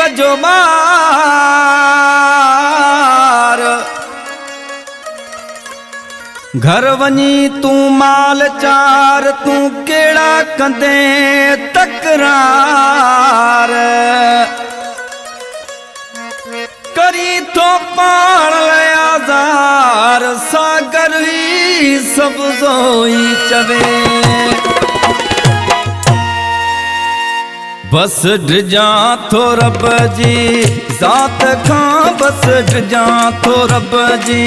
बजो मार घर वञी तूं माल चार तूं केड़ा कंदे तकरार करी तो पाण आज़ार सागर ही सब जोई चवे बस ड्रिजा थो रब जी ज़ात खां बस ड्रिजा थो रब जी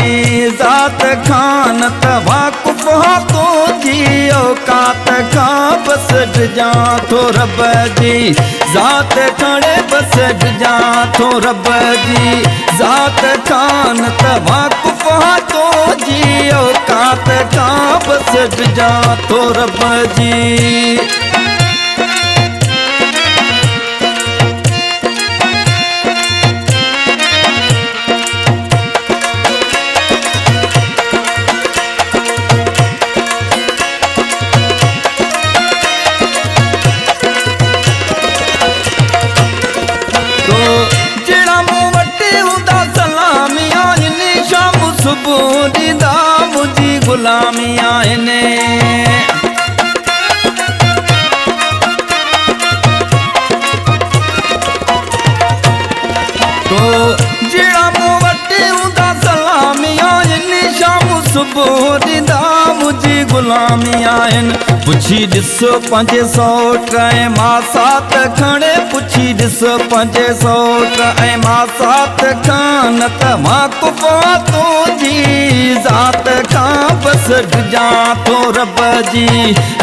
ज़ात खां न त वाक़ुफ़ तो जी औकात खां बस ड्रिजा थो रब जी ज़ात खणे बस ड्रिजा थो रब जी ज़ात खां न त वाक़ुफ़ तो जी औकात खां बस ड्रिजा थो रब जी ॾींदा मुंहिंजी ग़ुलामी आहिनि तो जहिड़ा मूं वटि हूंदा सलामी आहिनि शाम सुबुह ॾींदा मुंहिंजी ग़ुलामी आहिनि पुछी ॾिसो पंहिंजे सौट ऐं मां साथ खणे पुछी ॾिसो पंहिंजे सौट ऐं मां साथ खां न त मां कुफ़ा तुंहिंजी ज़ात खां बस ड्रिजा थो रब जी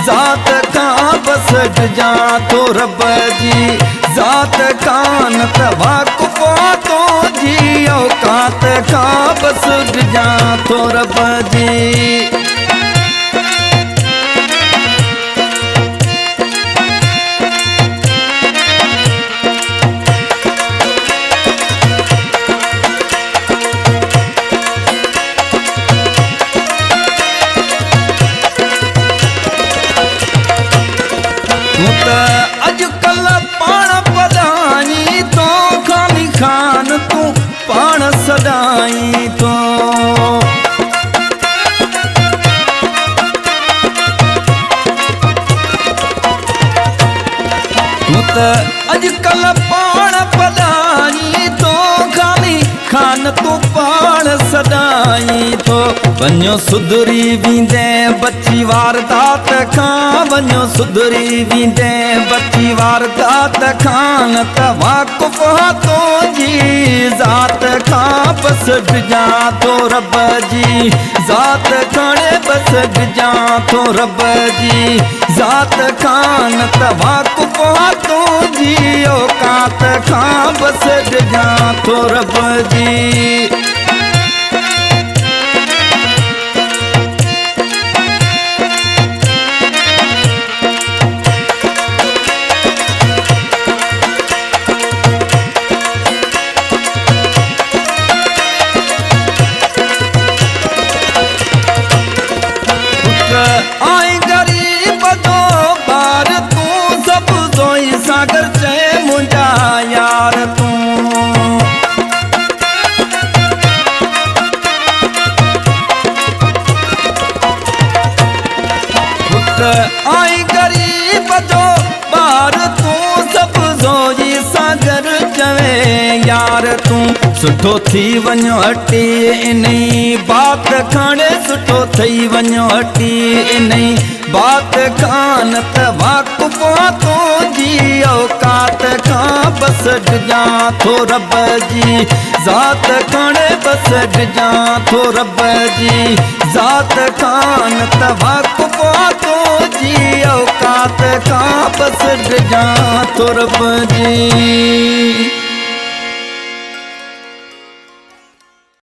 ज़ात खां बस ड्रिजा थो रब जी ज़ात खां न त वाक़ुफ़ तुंहिंजी औकात खां बस ड्रिजा थो रब जी अॼुकल्ह पाण पधानी तो खानी खान तूं पाण सदाई तो अॼुकल्ह पाण पधानी तो खानी खान तूं पाण सदाई तो वञो सुधरी वेंदे बची वारदात खां वञो सुधरी वेंदे बची वारदात खां न त वाक़ुफ़ तुंहिंजी ज़ात खां बस ड्रिजा थो रब जी ज़ात खणे बस ड्रिजा थो रब जी ज़ात खां न त वाक़ुफ़ तुंहिंजी औकात खां बस ड्रिजा थो रब जी आई गरीब जो बार तूं सब जोई सागर चए मुंहिंजा यार तूं आई गरीब जो बार तूं सब जोई सागर चवे यार तूं सुठो थी वञो हटी इन्ही बात खणे सुठो थी वञो हटी इन्ही बात खां न त वाक़ुफ़ तुंहिंजी औकात खां बस ड्रिजा थो रब जी ज़ात खणे बस ड्रिजा थो रब जी ज़ात खां न त वाक़ुफ़ तुंहिंजी औकात खां बस ड्रिजा थो रब जी